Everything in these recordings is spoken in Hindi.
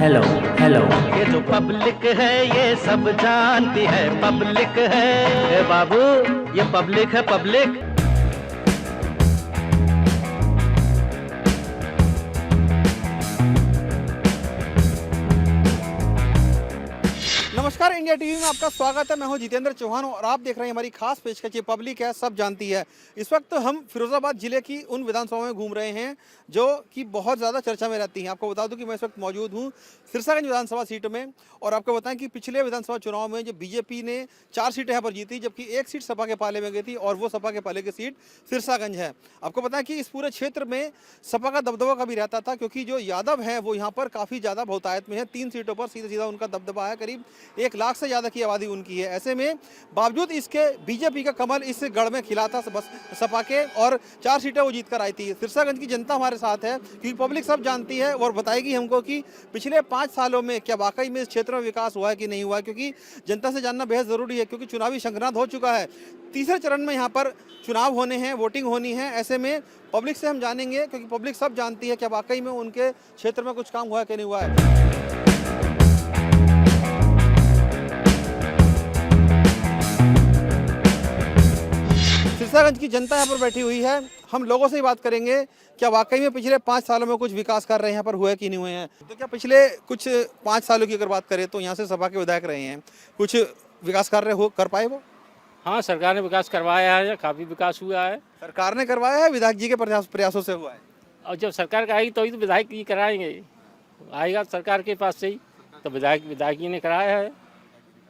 Hello hello. ये जो पब्लिक है ये सब जानती है, पब्लिक है ए बाबू, ये पब्लिक है पब्लिक। नमस्कार, इंडिया टीवी में आपका स्वागत है। मैं हूं जितेंद्र चौहान और आप देख रहे हैं हमारी खास पेशकश। ये पब्लिक है, सब जानती है। इस वक्त हम फिरोजाबाद जिले की उन विधानसभाओं में घूम रहे हैं जो कि बहुत ज़्यादा चर्चा में रहती हैं। आपको बता दूं कि मैं इस वक्त मौजूद हूं सिरसागंज विधानसभा सीट में और आपको बताएं कि पिछले विधानसभा चुनाव में जो बीजेपी ने 4 सीटें यहाँ पर जीती, जबकि 1 सीट सपा के पाले में गई थी और वो सपा के पाले की सीट सिरसागंज है। आपको बताएं कि इस पूरे क्षेत्र में सपा का दबदबा कभी रहता था, क्योंकि जो यादव हैं वो यहाँ पर काफ़ी ज़्यादा बहुतायत में है। 3 सीटों पर सीधा सीधा उनका दबदबा है, करीब 1 लाख से ज़्यादा की आबादी उनकी है। ऐसे में बावजूद इसके बीजेपी का कमल इस गढ़ में खिला था बस सपा के, और 4 सीटें वो जीत कर आई थी। सिरसागंज की जनता हमारे साथ है, क्योंकि पब्लिक सब जानती है और बताएगी हमको कि पिछले 5 सालों में क्या वाकई में इस क्षेत्र में विकास हुआ है कि नहीं हुआ है, क्योंकि जनता से जानना बेहद ज़रूरी है, क्योंकि चुनावी संक्रांत हो चुका है। तीसरे चरण में यहाँ पर चुनाव होने हैं, वोटिंग होनी है। ऐसे में पब्लिक से हम जानेंगे, क्योंकि पब्लिक सब जानती है क्या वाकई में उनके क्षेत्र में कुछ काम हुआ है कि नहीं हुआ है। सिरसागंज की जनता यहाँ पर बैठी हुई है, हम लोगों से ही बात करेंगे क्या वाकई में पिछले 5 सालों में कुछ विकास कार्य यहाँ पर हुए कि नहीं हुए हैं। तो क्या पिछले कुछ 5 सालों की अगर बात करें तो यहाँ से सपा के विधायक रहे हैं, कुछ विकास कार्य हो कर पाए वो? हाँ, सरकार ने विकास करवाया है, काफ़ी विकास हुआ है। सरकार ने करवाया है, विधायक जी के प्रयासों से हुआ है। और जब सरकार का आएगी तो ही तो विधायक ही कराएंगे, आएगा सरकार के पास से ही तो विधायक ही ने कराया है।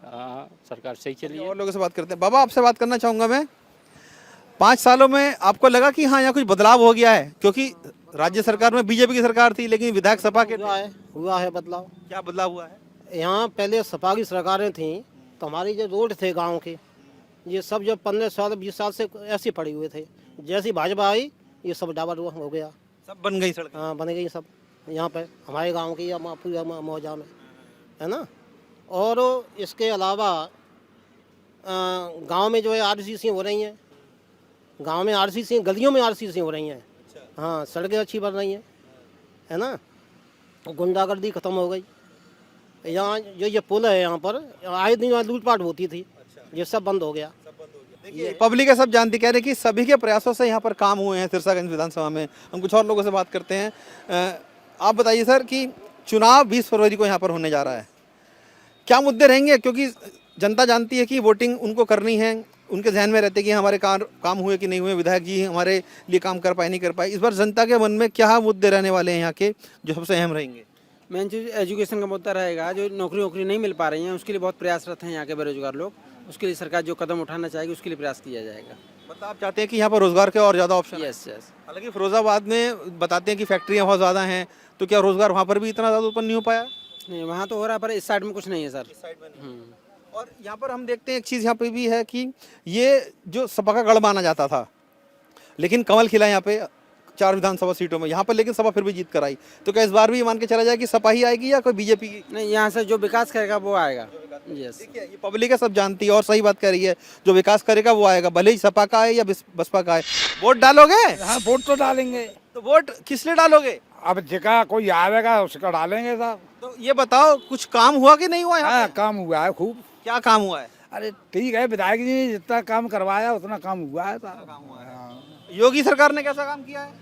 हाँ, सरकार सही चली है। और लोगों से बात करते हैं। बाबा, आपसे बात करना चाहूँगा मैं, 5 सालों में आपको लगा कि हाँ यहाँ कुछ बदलाव हो गया है? क्योंकि राज्य सरकार में बीजेपी की सरकार थी, लेकिन विधायक सपा के हुआ है बदलाव। क्या बदलाव हुआ है? यहाँ पहले सपा की सरकारें थी तो हमारी जो रोड थे गांव के, ये सब जब 15 साल 20 साल से ऐसे पड़े हुए थे। जैसी भाजपा आई ये सब डाबर हो गया, सब बन गई सड़क। हाँ, बन गई सब यहाँ पे हमारे गांव की या पूरा मौजा में, है ना। और इसके अलावा गांव में जो है आरसीसी हो रही हैं, गांव में आरसीसी, गलियों में आरसीसी हो रही हैं। हाँ, सड़कें अच्छी बन रही हैं, है ना। गुंडागर्दी खत्म हो गई। यहाँ जो ये पुल है यहाँ पर आए दिन लूटपाट होती थी, ये सब बंद हो गया। देखिए, पब्लिक है सब जानती, कह रहे कि सभी के प्रयासों से यहाँ पर काम हुए हैं सिरसागंज विधानसभा में। हम कुछ और लोगों से बात करते हैं। आप बताइए सर कि चुनाव 20 फरवरी को यहाँ पर होने जा रहा है, क्या मुद्दे रहेंगे? क्योंकि जनता जानती है कि वोटिंग उनको करनी है, उनके जहन में रहते कि हमारे काम हुए कि नहीं हुए, विधायक जी हमारे लिए काम कर पाए नहीं कर पाए। इस बार जनता के मन में क्या मुद्दे रहने वाले हैं यहाँ के जो सबसे अहम रहेंगे? मेन चीज़ एजुकेशन का मुद्दा रहेगा। जो नौकरी नहीं मिल पा रही हैं उसके लिए बहुत प्रयासरत हैं यहाँ के बेरोजगार लोग। उसके लिए सरकार जो कदम उठाना चाहेगी उसके लिए प्रयास किया जाएगा। मतलब आप चाहते हैं कि यहाँ पर रोजगार के और ज़्यादा ऑप्शन? यस। हालांकि फिरोजाबाद में बताते हैं कि फैक्ट्रियाँ बहुत ज़्यादा हैं, तो क्या रोजगार वहाँ पर भी इतना ज़्यादा उत्पन्न नहीं हो पाया? नहीं, वहाँ तो हो रहा है पर इस साइड में कुछ नहीं है सर। और यहाँ पर हम देखते हैं एक चीज़ यहाँ पे भी है कि ये जो सपा का गढ़ माना जाता था, लेकिन कमल खिला यहाँ पे 4 विधानसभा सीटों में यहाँ पर, लेकिन सपा फिर भी जीत कर आई। तो क्या इस बार भी मान के चला जाए कि सपा ही आएगी या कोई बीजेपी की? नहीं, यहाँ से जो विकास करेगा वो आएगा। यस, देखिए, ये पब्लिक है सब जानती है और सही बात कह रही है, जो विकास करेगा वो आएगा, भले ही सपा का आए या बसपा का आए। वोट डालोगे? हाँ, वोट तो डालेंगे। तो वोट किस लिए डालोगे? अब जगह कोई आवेगा उसका डालेंगे साहब। तो ये बताओ, कुछ काम हुआ कि नहीं हुआ यहाँ हाँ, पे? काम हुआ है खूब। क्या काम हुआ है? अरे ठीक है, विधायक जी ने जितना काम करवाया उतना काम हुआ है साहब। हाँ, योगी सरकार ने कैसा काम किया है?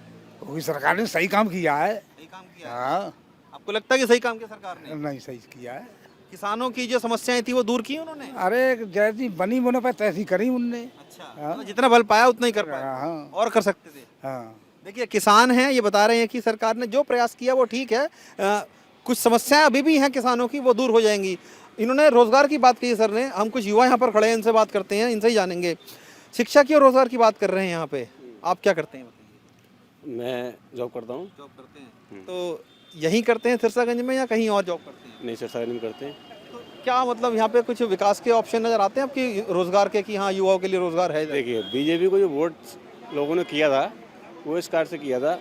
वही सरकार ने सही काम किया है। सही काम किया है। हाँ, आपको लगता है कि सही काम किया सरकार ने? नहीं सही किया है। किसानों की जो समस्याएं थी वो दूर की उन्होंने? अरे जैसी बनी बोने पर तैसी करी उनने। अच्छा, हाँ। मतलब जितना बल पाया उतना ही कर पाया। हाँ। और कर सकते थे। हाँ, देखिए, किसान हैं, ये बता रहे हैं कि सरकार ने जो प्रयास किया वो ठीक है। कुछ समस्याएं अभी भी हैं किसानों की, वो दूर हो जाएंगी। इन्होंने रोजगार की बात की सर ने। हम कुछ युवा यहाँ पर खड़े हैं, इनसे बात करते हैं, इनसे ही जानेंगे। शिक्षा की और रोजगार की बात कर रहे हैं यहाँ पे, आप क्या करते हैं? मैं जॉब करता हूँ। जॉब करते हैं तो यहीं करते हैं सिरसागंज में या कहीं और जॉब करते हैं? नहीं, सिरसागंज में करते हैं। तो क्या मतलब यहाँ पे कुछ विकास के ऑप्शन नजर आते हैं आपकी रोजगार के, कि हाँ युवाओं के लिए रोजगार है? देखिए, बीजेपी को जो वोट लोगों ने किया था वो इस कार्य से किया था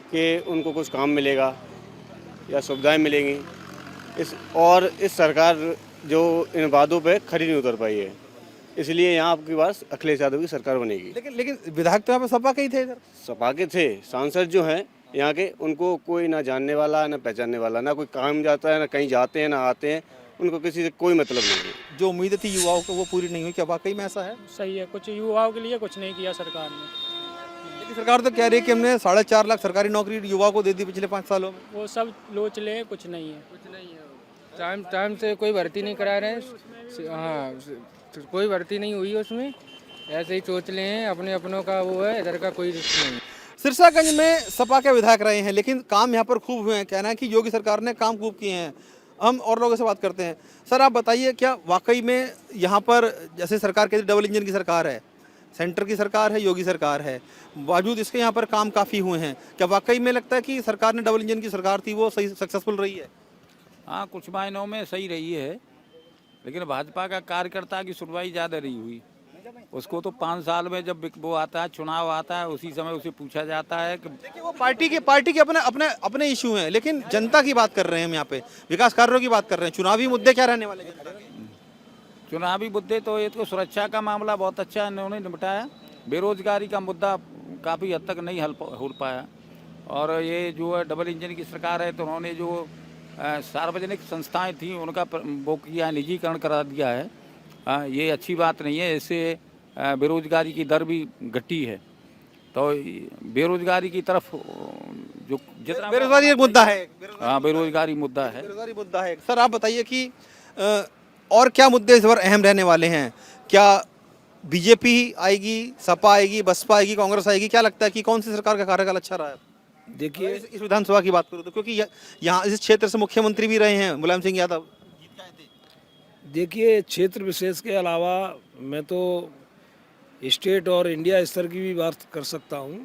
कि उनको कुछ काम मिलेगा या सुविधाएं मिलेंगी। इस सरकार जो इन वादों पे खरी नहीं उतर पाई है, इसलिए यहाँ आपके पास अखिलेश यादव की सरकार बनेगी। लेकिन विधायक तो यहाँ पे सपा के ही थे इधर। सपा के थे, सांसद जो हैं यहाँ के, उनको कोई ना जानने वाला ना पहचानने वाला, ना कोई काम जाता है, ना कहीं जाते हैं ना आते हैं, उनको किसी से कोई मतलब नहीं है। जो उम्मीदें थी युवाओं को वो पूरी नहीं हुई, क्या वाकई में ऐसा है? सही है, कुछ युवाओं के लिए कुछ नहीं किया सरकार ने। लेकिन सरकार तो कह रही है कि हमने 4.5 लाख सरकारी नौकरी युवाओं को दे दी पिछले 5 सालों में। वो सब लोचले हैं, कुछ नहीं है। टाइम टाइम से कोई भर्ती नहीं करा रहे हैं। हाँ, कोई भर्ती नहीं हुई है उसमें, ऐसे ही सोच ले हैं, अपने अपनों का वो है, इधर का कोई रिश्ता नहीं। सिरसागंज में सपा के विधायक रहे हैं, लेकिन काम यहाँ पर खूब हुए हैं। कहना है कि योगी सरकार ने काम खूब किए हैं। हम और लोगों से बात करते हैं। सर आप बताइए, क्या वाकई में यहाँ पर जैसे सरकार कहती है डबल इंजन की सरकार है, सेंटर की सरकार है, योगी सरकार है, बावजूद इसके यहाँ पर काम काफ़ी हुए हैं, क्या वाकई में लगता है कि सरकार ने डबल इंजन की सरकार थी वो सही सक्सेसफुल रही है? हाँ, कुछ मायनों में सही रही है, लेकिन भाजपा का कार्यकर्ता की सुनवाई ज़्यादा रही हुई। उसको तो 5 साल में जब वो आता है, चुनाव आता है, उसी समय उसे पूछा जाता है कि देखिए वो पार्टी के अपने इशू हैं, लेकिन जनता की बात कर रहे हैं हम यहाँ पे, विकास कार्यों की बात कर रहे हैं। चुनावी मुद्दे क्या रहने वाले जनता के? चुनावी मुद्दे तो ये तो सुरक्षा का मामला बहुत अच्छा इन्होंने निपटाया, बेरोजगारी का मुद्दा काफ़ी हद तक नहीं हो पाया, और ये जो है डबल इंजन की सरकार है तो उन्होंने जो सार्वजनिक संस्थाएं थी उनका वो किया, निजीकरण करा दिया है। ये अच्छी बात नहीं है, इससे बेरोजगारी की दर भी घटी है। तो बेरोजगारी की तरफ जो जितना बेरोजगारी एक मुद्दा है। हाँ, बेरोजगारी मुद्दा है। बेरोजगारी मुद्दा है। सर आप बताइए कि और क्या मुद्दे इस बार अहम रहने वाले हैं? क्या बीजेपी आएगी, सपा आएगी, बसपा आएगी, कांग्रेस आएगी? क्या लगता है कि कौन सी सरकार का कार्यकाल अच्छा रहा है? देखिए इस विधानसभा की बात करूँ तो, क्योंकि यहाँ इस क्षेत्र से मुख्यमंत्री भी रहे हैं मुलायम सिंह यादव। देखिए क्षेत्र विशेष के अलावा मैं तो स्टेट और इंडिया स्तर की भी बात कर सकता हूँ।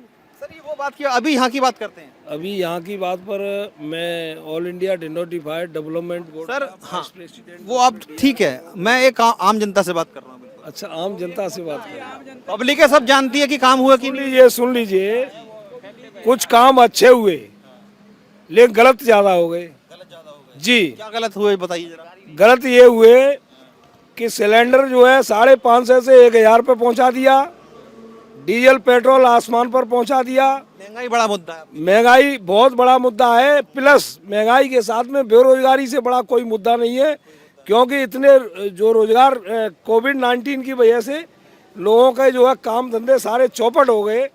सर ये वो बात की, अभी यहाँ की बात करते हैं। अभी यहाँ की बात पर मैं all India denotified development board sir का हाँ, वाइस प्रेसिडेंट। वो आप ठीक है, मैं एक आम जनता से बात कर रहा हूँ। अच्छा, आम जनता से बात कर रहे हैं। पब्लिक है, सब जानती है कि काम हुआ कि नहीं। सुन लीजिए, कुछ काम अच्छे हुए लेकिन गलत ज्यादा हो गए। जी, क्या गलत हुए बताइए जरा। गलत ये हुए कि सिलेंडर जो है 550 से 1000 पे पहुंचा दिया, डीजल पेट्रोल आसमान पर पहुंचा दिया। महंगाई बड़ा मुद्दा है। महंगाई बहुत बड़ा मुद्दा है, प्लस महंगाई के साथ में बेरोजगारी से बड़ा कोई मुद्दा नहीं है, क्योंकि इतने जो रोजगार कोविड-19 की वजह से लोगों के जो है काम धंधे सारे चौपट हो गए,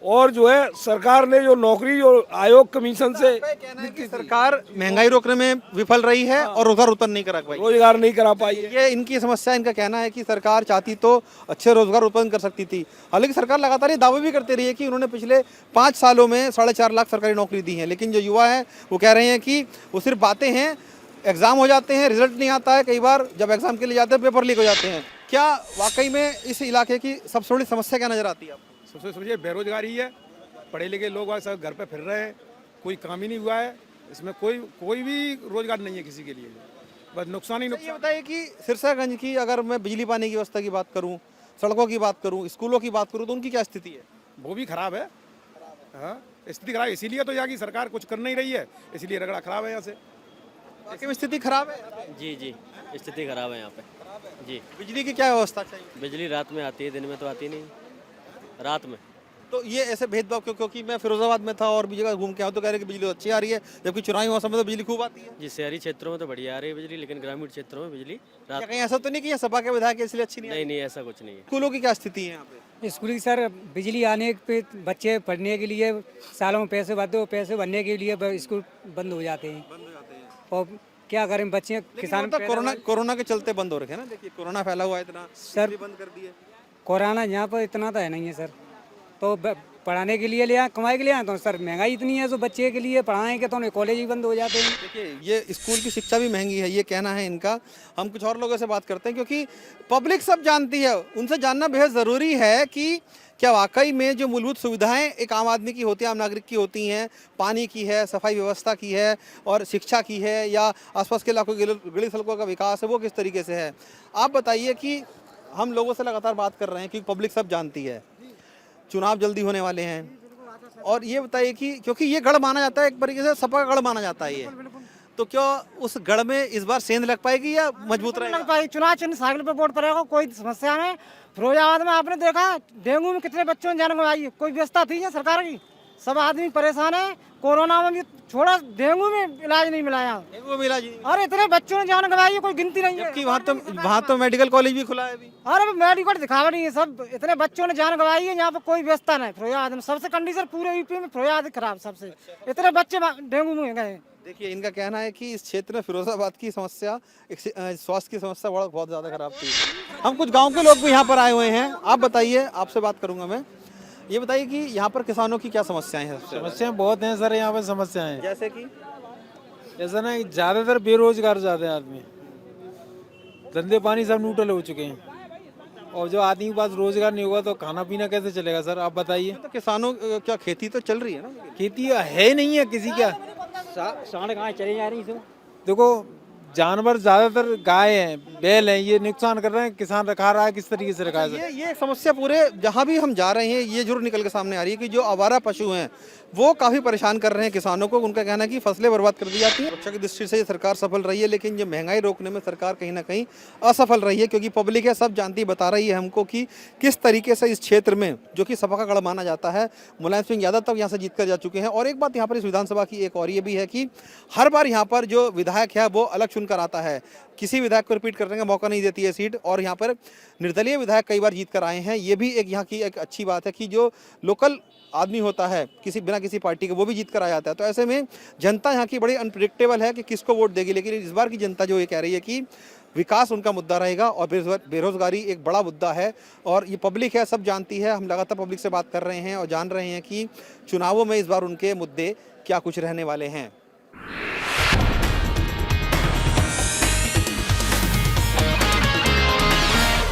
और जो है सरकार ने जो नौकरी जो आयोग कमीशन से कहना है कि सरकार महंगाई रोकने में विफल रही है और रोजगार उत्पन्न नहीं करा पाई। रोजगार नहीं करा पाई है। ये इनकी समस्या। इनका कहना है कि सरकार चाहती तो अच्छे रोजगार उत्पन्न कर सकती थी। हालांकि सरकार लगातार ये दावे भी करती रही है कि उन्होंने पिछले 5 सालों में 4.5 लाख सरकारी नौकरी दी है, लेकिन जो युवा हैं वो कह रहे हैं कि वो सिर्फ बातें हैं, एग्जाम हो जाते हैं, रिजल्ट नहीं आता है, कई बार जब एग्जाम के लिए जाते हैं पेपर लीक हो जाते हैं। क्या वाकई में इस इलाके की सबसे बड़ी समस्या क्या नजर आती है आपको? सबसे समझिए बेरोजगारी है, पढ़े लिखे लोग आज सब घर पे फिर रहे हैं, कोई काम ही नहीं हुआ है, इसमें कोई भी रोजगार नहीं है किसी के लिए, बस नुकसान ही नुकसान। ये बताइए कि सिरसागंज की अगर मैं बिजली पानी की व्यवस्था की बात करूं, सड़कों की बात करूं, स्कूलों की बात करूं, तो उनकी क्या स्थिति है? वो भी खराब है। हाँ, स्थिति खराब, इसीलिए तो यहाँ की सरकार कुछ कर नहीं रही है, इसलिए रगड़ा खराब है यहाँ से। वाकई में स्थिति खराब है। जी जी, स्थिति खराब है यहाँ पे। जी, बिजली की क्या व्यवस्था चाहिए? बिजली रात में आती है, दिन में तो आती नहीं, रात में। तो ये ऐसे भेदभाव क्यों? क्योंकि मैं फिरोजाबाद में था और भी जगह घूम के आऊँ तो कह रहे हैं कि बिजली अच्छी आ रही है, जबकि चुनावी मौसम में तो बिजली खूब आती है। जी, शहरी क्षेत्रों में तो बढ़िया आ रही है बिजली, लेकिन ग्रामीण क्षेत्रों में बिजली रात। कहीं ऐसा तो नहीं कि सपा के विधायक इसलिए अच्छी नहीं? नहीं नहीं, ऐसा कुछ नहीं है। स्कूलों की क्या स्थिति है यहाँ पे? स्कूल की सर बिजली आने पे बच्चे पढ़ने के लिए सालों में पैसे भरते हो, पैसे भरने के लिए स्कूल बंद हो जाते हैं। और क्या करें, बच्चे किसान कोरोना के चलते बंद हो रखे हैं ना। देखिए कोरोना फैला हुआ है इतना, सर बंद कर दिए। कोरोना यहाँ पर इतना तो है नहीं है सर, तो पढ़ाने के लिए ले आए, कमाई के लिए आए, तो सर महंगाई इतनी है तो बच्चे के लिए पढ़ाएंगे तो उन्हें कॉलेज ही बंद हो जाते हैं। देखिए ये स्कूल की शिक्षा भी महंगी है, ये कहना है इनका। हम कुछ और लोगों से बात करते हैं, क्योंकि पब्लिक सब जानती है, उनसे जानना बेहद ज़रूरी है कि क्या वाकई में जो मूलभूत सुविधाएं एक आम आदमी की होती है, आम नागरिक की होती हैं, पानी की है, सफाई व्यवस्था की है और शिक्षा की है, या आसपास के इलाकों की गली सड़कों का विकास है, वो किस तरीके से है? आप बताइए कि हम लोगों से लगातार बात कर रहे हैं क्योंकि पब्लिक सब जानती है, चुनाव जल्दी होने वाले हैं, और ये बताइए कि क्योंकि ये गढ़ माना जाता है, एक तरीके से सपा का गढ़ माना जाता है ये, तो क्या उस गढ़ में इस बार सेंध लग पाएगी या मजबूत रहेगा? चुनाव चिन्ह साइकिल पे वोट पड़ेगा, कोई समस्या नहीं। फिरोजाबाद में आपने देखा डेंगू में कितने बच्चों ने जान गंवाई, कोई व्यवस्था थी या सरकार की? सब आदमी परेशान है। कोरोना में भी छोड़ा, डेंगू में इलाज नहीं मिला यहाँ। डेंगू में इलाज नहीं, अरे इतने बच्चों ने जान गंवाई है, कोई गिनती नहीं है। जबकि वहाँ तो मेडिकल कॉलेज भी खुला है अभी। अरे मेडिकल दिखावा नहीं है, सब इतने बच्चों ने जान गंवाई है, यहाँ पर कोई व्यवस्था नहीं। फिरोजाबाद में सबसे कंडीशन पूरे यूपी में फिरोजाबाद खराब सबसे, इतने बच्चे डेंगू में गए। देखिए, इनका कहना है कि इस क्षेत्र में फिरोजाबाद की समस्या, स्वास्थ्य की समस्या बहुत ज़्यादा खराब थी। हम कुछ गांव के लोग भी यहाँ पर आए हुए हैं। आप बताइए, आपसे बात करूंगा मैं। ये बताइए कि यहाँ पर किसानों की क्या समस्याएं हैं? समस्याएं बहुत हैं सर, यहाँ पर समस्याएं जैसे कि जैसा ना ज़्यादातर बेरोजगार ज़्यादा है आदमी, धंधे पानी सब न्यूट्रल हो चुके हैं, और जो आदमी के पास रोजगार नहीं होगा तो खाना पीना कैसे चलेगा सर, आप बताइए। तो किसानों क्या खेती तो चल रही है ना? खेती है नहीं है किसी क्या, सांड गाय चली जा रही है। देखो जानवर ज्यादातर गाय हैं, बैल हैं, ये नुकसान कर रहे हैं। किसान रखा रहा है, किस तरीके से रखा है? ये समस्या पूरे जहाँ भी हम जा रहे हैं ये जरूर निकल के सामने आ रही है कि जो आवारा पशु हैं वो काफ़ी परेशान कर रहे हैं किसानों को। उनका कहना है कि फसलें बर्बाद कर दी जाती हैं। सुरक्षा की दृष्टि से ये सरकार सफल रही है, लेकिन ये महंगाई रोकने में सरकार कहीं ना कहीं असफल रही है, क्योंकि पब्लिक है, सब जानती बता रही है हमको कि किस तरीके से इस क्षेत्र में, जो कि सपा का गढ़ माना जाता है, मुलायम सिंह यादव तक यहाँ से जीत कर जा चुके हैं। और एक बात यहाँ पर इस विधानसभा की एक और ये भी है कि हर बार यहाँ पर जो विधायक है वो अलग चुनकर आता है, किसी विधायक को रिपीट करने का मौका नहीं देती है सीट। और यहाँ पर निर्दलीय विधायक कई बार जीत कर आए हैं। ये भी एक यहाँ की एक अच्छी बात है कि जो लोकल आदमी होता है बिना किसी पार्टी के, वो भी जीत कर आ जाता है। तो ऐसे में जनता यहाँ की बड़ी अनप्रिडिक्टेबल है कि किसको वोट देगी। लेकिन इस बार की जनता जो ये कह रही है कि विकास उनका मुद्दा रहेगा और बेरोजगारी एक बड़ा मुद्दा है। और ये पब्लिक है, सब जानती है। हम लगातार पब्लिक से बात कर रहे हैं और जान रहे हैं कि चुनावों में इस बार उनके मुद्दे क्या कुछ रहने वाले हैं।